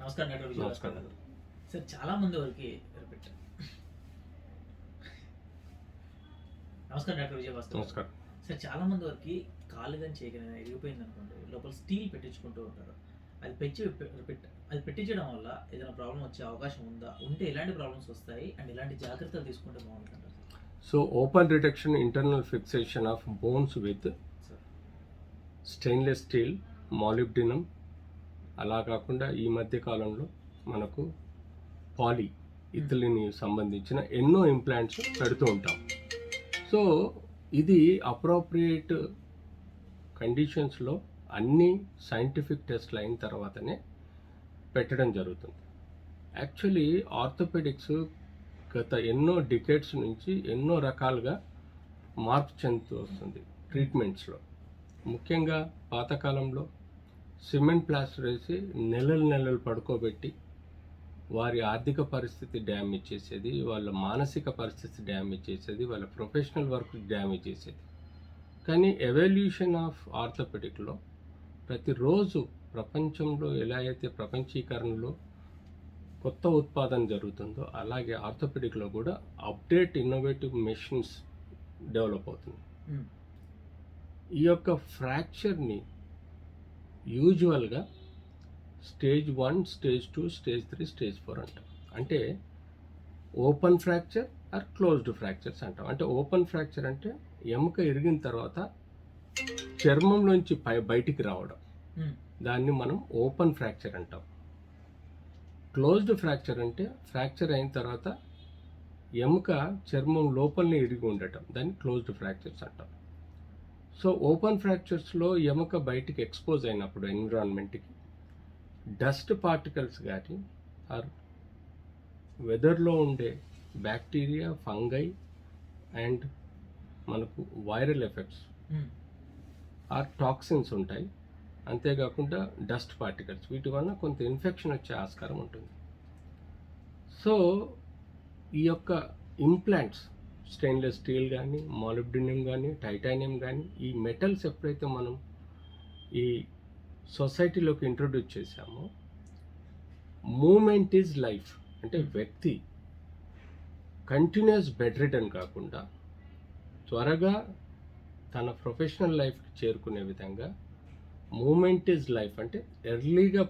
నమస్కారం డాక్టర్ విజయభాస్కర్ గారు. సార్ చాలా మంది వరకు రిపీట్. నమస్కారం డాక్టర్ విజయభాస్కర్. నమస్కారం సార్ చాలా మంది వరకు కాలు కానీ చేయగలిగిన ఇరిగిపోయింది అనుకోండి, లోపల స్టీల్ పెట్టించుకుంటూ ఉంటారు. అది పెట్టించడం వల్ల ఏదైనా ప్రాబ్లం వచ్చే అవకాశం ఉందా? ఉంటే ఎలాంటి ప్రాబ్లమ్స్ వస్తాయి అండ్ ఎలాంటి జాగ్రత్తలు తీసుకుంటే బాగుంటుంటారు? So open reduction internal fixation of bones with stainless steel, molybdenum, అలా కాకుండా ఈ మధ్య కాలంలో మనకు పాలీ ఇథిలిన్ సంబంధించిన ఎన్నో ఇంప్లాంట్స్ పెడుతూ ఉంటాం. సో ఇది అప్రోప్రియేట్ కండిషన్స్లో అన్ని సైంటిఫిక్ టెస్ట్లు అయిన తర్వాతనే పెట్టడం జరుగుతుంది. యాక్చువల్లీ ఆర్థోపెడిక్స్ గత ఎన్నో డికేడ్స్ నుంచి ఎన్నో రకాలుగా మార్పు చెందుతూ వస్తుంది ట్రీట్మెంట్స్లో. ముఖ్యంగా పాతకాలంలో సిమెంట్ ప్లాస్టర్ వేసి నెలలు పడుకోబెట్టి వారి ఆర్థిక పరిస్థితి డ్యామేజ్ చేసేది, వాళ్ళ మానసిక పరిస్థితి డ్యామేజ్ చేసేది, వాళ్ళ ప్రొఫెషనల్ వర్క్ డ్యామేజ్ చేసేది. కానీ ఎవల్యూషన్ ఆఫ్ ఆర్థోపెడిక్లో ప్రతిరోజు ప్రపంచంలో ఎలా అయితే ప్రపంచీకరణలో కొత్త ఉత్పాదన జరుగుతుందో అలాగే ఆర్థోపెడిక్లో కూడా అప్డేట్ ఇన్నోవేటివ్ మెషిన్స్ డెవలప్ అవుతుంది. ఈ యొక్క ఫ్రాక్చర్ని యూజువల్గా స్టేజ్ 1, స్టేజ్ 2, స్టేజ్ 3, స్టేజ్ 4 అంటాం. అంటే open fracture or closed fractures అంటాం. అంటే ఓపెన్ ఫ్రాక్చర్ అంటే ఎముక ఇరిగిన తర్వాత చర్మంలోంచి బయటికి రావడం, దాన్ని మనం ఓపెన్ ఫ్రాక్చర్ అంటాం. క్లోజ్డ్ ఫ్రాక్చర్ అంటే ఫ్రాక్చర్ అయిన తర్వాత ఎముక చర్మం లోపలనే ఇరిగి ఉండటం, దాన్ని క్లోజ్డ్ ఫ్రాక్చర్స్ అంటాం. సో ఓపెన్ ఫ్రాక్చర్స్లో ఎముక బయటికి ఎక్స్పోజ్ అయినప్పుడు ఎన్విరాన్మెంట్కి డస్ట్ పార్టికల్స్ కానీ ఆర్ వెదర్లో ఉండే బ్యాక్టీరియా, ఫంగై అండ్ మనకు వైరల్ ఎఫెక్ట్స్ ఆర్ టాక్సిన్స్ ఉంటాయి. అంతేకాకుండా డస్ట్ పార్టికల్స్, వీటి వల్ల కొంత ఇన్ఫెక్షన్ వచ్చే ఆస్కారం ఉంటుంది. సో ఈ యొక్క ఇంప్లాంట్స్ స్టెయిన్లెస్ స్టీల్ కానీ, మాలిబ్డినం కానీ, టైటానియం కానీ, ఈ మెటల్స్ ఎప్పుడైతే మనం ఈ సొసైటీలోకి ఇంట్రొడ్యూస్ చేశామో, మూమెంట్ ఈజ్ లైఫ్ అంటే వ్యక్తి కంటిన్యూస్ బెడ్ రిటర్న్ కాకుండా త్వరగా తన ప్రొఫెషనల్ లైఫ్కి చేరుకునే విధంగా మూమెంట్ ఈజ్ లైఫ్ అంటే ఎర్లీగా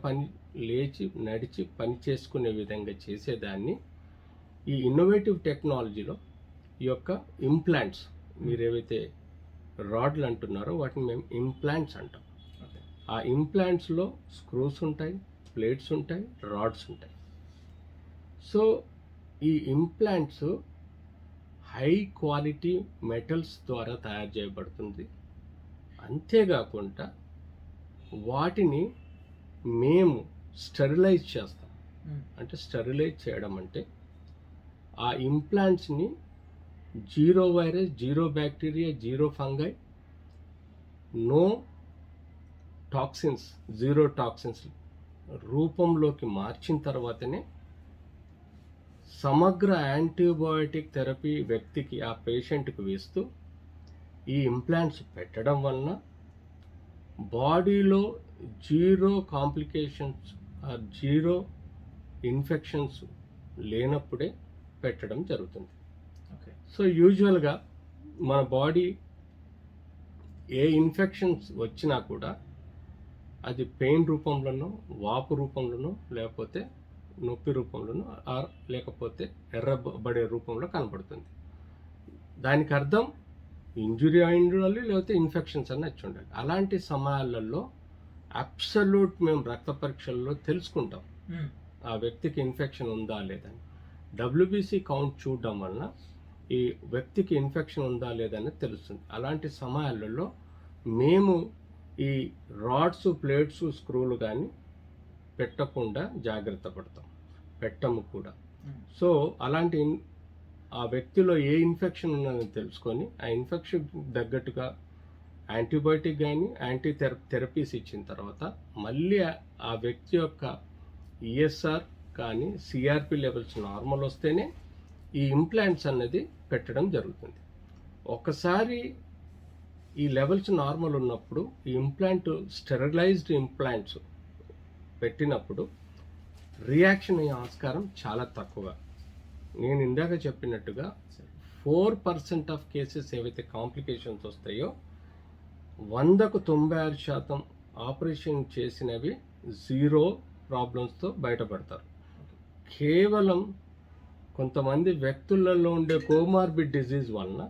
లేచి నడిచి పని చేసుకునే విధంగా చేసేదాన్ని ఈ ఇన్నోవేటివ్ టెక్నాలజీలో ఈ యొక్క ఇంప్లాంట్స్, మీరు ఏవైతే రాడ్లు అంటున్నారో వాటిని మేము ఇంప్లాంట్స్ అంటాం. ఆ ఇంప్లాంట్స్లో స్క్రూస్ ఉంటాయి, ప్లేట్స్ ఉంటాయి, రాడ్స్ ఉంటాయి. సో ఈ ఇంప్లాంట్స్ హై క్వాలిటీ మెటల్స్ ద్వారా తయారు చేయబడుతుంది. అంతేకాకుండా వాటిని మేము స్టెరిలైజ్ చేస్తాం. అంటే స్టెరిలైజ్ చేయడం అంటే ఆ ఇంప్లాంట్స్ని zero virus, zero bacteria, zero fungi, no toxins, zero toxins రూపంలోకి మార్చిన తర్వాతనే సమగ్ర యాంటీబయాటిక్ థెరపీ వ్యక్తికి, ఆ పేషెంట్కి వేస్తూ ఈ ఇంప్లాంట్స్ పెట్టడం వలన బాడీలో zero complications or zero infections లేనప్పుడే పెట్టడం జరుగుతుంది. సో యూజువల్గా మన బాడీ ఏ ఇన్ఫెక్షన్స్ వచ్చినా కూడా అది పెయిన్ రూపంలోనో, వాపు రూపంలోనో, లేకపోతే నొప్పి రూపంలోనో, లేకపోతే ఎర్రబడే రూపంలో కనబడుతుంది. దానికి అర్థం ఇంజురీ అయి ఉండాలి, లేకపోతే ఇన్ఫెక్షన్స్ అన్నీ వచ్చి ఉండాలి. అలాంటి సమయాలలో అబ్సల్యూట్ మేము రక్త పరీక్షల్లో తెలుసుకుంటాం ఆ వ్యక్తికి ఇన్ఫెక్షన్ ఉందా లేదని. డబ్ల్యూబీసీ కౌంట్ చూడడం వలన ఈ వ్యక్తికి ఇన్ఫెక్షన్ ఉందా లేదని తెలుస్తుంది. అలాంటి సమయాలలో మేము ఈ రాడ్స్, ప్లేట్స్, స్క్రూలు కానీ పెట్టకుండా జాగ్రత్త పడతాం, పెట్టము కూడా. సో అలాంటి ఆ వ్యక్తిలో ఏ ఇన్ఫెక్షన్ ఉన్నదని తెలుసుకొని ఆ ఇన్ఫెక్షన్ తగ్గట్టుగా యాంటీబయాటిక్ కానీ, థెరపీస్ ఇచ్చిన తర్వాత మళ్ళీ ఆ వ్యక్తి యొక్క ఈఎస్ఆర్ కానీ, సిఆర్పి లెవెల్స్ నార్మల్ వస్తేనే ఈ ఇంప్లాంట్స్ అన్నది పెట్టడం జరుగుతుంది. ఒకసారి ఈ లెవెల్స్ నార్మల్ ఉన్నప్పుడు ఈ ఇంప్లాంట్ స్టెరిలైజ్డ్ ఇంప్లాంట్స్ పెట్టినప్పుడు రియాక్షన్ అయ్యే ఆస్కారం చాలా తక్కువ. నేను ఇందాక చెప్పినట్టుగా 4% ఆఫ్ కేసెస్ ఏవైతే కాంప్లికేషన్స్ వస్తాయో 100కు 96% ఆపరేషన్ చేసినవి 0 ప్రాబ్లమ్స్తో బయటపడతారు. కేవలం కొంతమంది వ్యక్తులలో ఉండే కోమార్బిడ్ డిజీజ్ వలన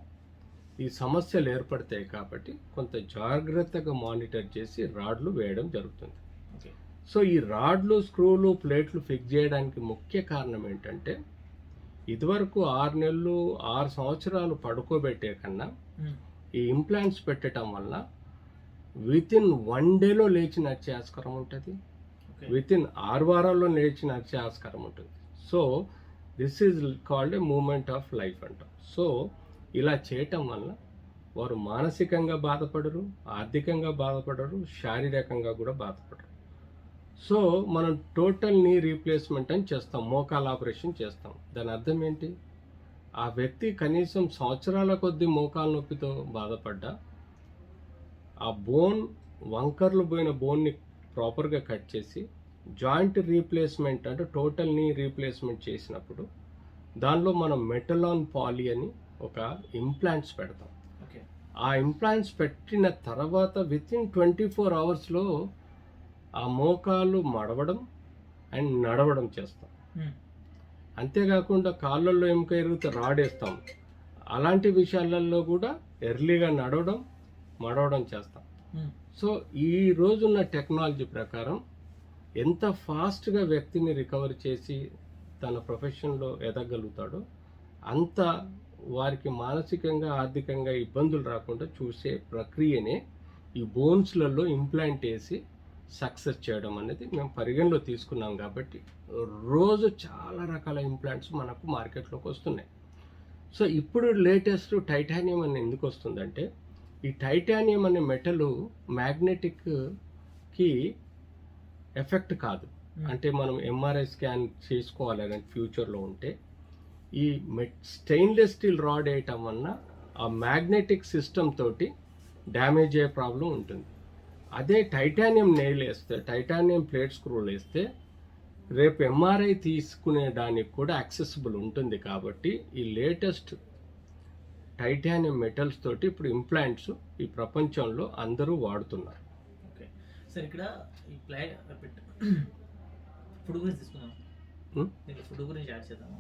ఈ సమస్యలు ఏర్పడతాయి కాబట్టి కొంత జాగ్రత్తగా మానిటర్ చేసి రాడ్లు వేయడం జరుగుతుంది. సో ఈ రాడ్లు, స్క్రూలు, ప్లేట్లు ఫిక్స్ చేయడానికి ముఖ్య కారణం ఏంటంటే ఇదివరకు 6 నెలలు 6 సంవత్సరాలు పడుకోబెట్టే కన్నా ఈ ఇంప్లాంట్స్ పెట్టడం వల్ల వితిన్ 1 డేలో లేచి నడిచే ఆస్కారం ఉంటుంది, వితిన్ 6 వారాల్లో లేచి నడిచే ఆస్కారం ఉంటుంది. So this is called a moment of life అంటాం. సో ఇలా చేయటం వల్ల వారు మానసికంగా బాధపడరు, ఆర్థికంగా బాధపడరు, శారీరకంగా కూడా బాధపడరు. సో మనం టోటల్ నీ రీప్లేస్మెంట్ అని చేస్తాం, మోకాల ఆపరేషన్ చేస్తాం. దాని అర్థం ఏంటి? ఆ వ్యక్తి కనీసం సంవత్సరాల కొద్దీ మోకాల నొప్పితో బాధపడ్డా ఆ బోన్, వంకర్లు పోయిన బోన్ని ప్రాపర్గా కట్ చేసి జాయింట్ రీప్లేస్మెంట్ అంటే టోటల్ నీ రీప్లేస్మెంట్ చేసినప్పుడు దానిలో మనం మెటలాన్ పాలీ అని ఒక ఇంప్లాంట్స్ పెడతాం. ఆ ఇంప్లాంట్స్ పెట్టిన తర్వాత వితిన్ 24 అవర్స్లో ఆ మోకాలు మడవడం అండ్ నడవడం చేస్తాం. అంతేకాకుండా కాళ్ళల్లో ఎముక ఎరిగితే రాడేస్తాం. అలాంటి విషయాలలో కూడా ఎర్లీగా నడవడం, మడవడం చేస్తాం. సో ఈ రోజున్న టెక్నాలజీ ప్రకారం ఎంత ఫాస్ట్గా వ్యక్తిని రికవర్ చేసి తన ప్రొఫెషన్లో ఎదగలుగుతాడో అంత వారికి మానసికంగా, ఆర్థికంగా ఇబ్బందులు రాకుండా చూసే ప్రక్రియనే ఈ బోన్స్లలో ఇంప్లాంట్ వేసి సక్సెస్ చేయడం అనేది మేము పరిగణలో తీసుకున్నాం. కాబట్టి రోజు చాలా రకాల ఇంప్లాంట్స్ మనకు మార్కెట్లోకి వస్తున్నాయి. సో ఇప్పుడు లేటెస్ట్ టైటానియం అని ఎందుకు వస్తుందంటే ఈ టైటానియం అనే మెటల్ మ్యాగ్నెటిక్కి ఎఫెక్ట్ కాదు. అంటే మనం ఎంఆర్ఐ స్కాన్ చేసుకోవాలని ఫ్యూచర్లో ఉంటే ఈ స్టెయిన్లెస్ స్టీల్ రాడ్ వేయటం వలన ఆ మ్యాగ్నెటిక్ సిస్టమ్ తోటి డ్యామేజ్ అయ్యే ప్రాబ్లం ఉంటుంది. అదే టైటానియం నెయిల్ వేస్తే, టైటానియం ప్లేట్ స్క్రూలు వేస్తే రేపు ఎంఆర్ఐ తీసుకునే దానికి కూడా యాక్సెసిబుల్ ఉంటుంది. కాబట్టి ఈ లేటెస్ట్ టైటానియం మెటల్స్ తోటి ఇప్పుడు ఇంప్లాంట్స్ ఈ ప్రపంచంలో అందరూ వాడుతున్నారు. ఓకే సార్, ఇక్కడ ఈ ఫుడ్ గురించి తీసుకున్నాం, ఫుడ్ గురించి యాడ్ చేద్దాము.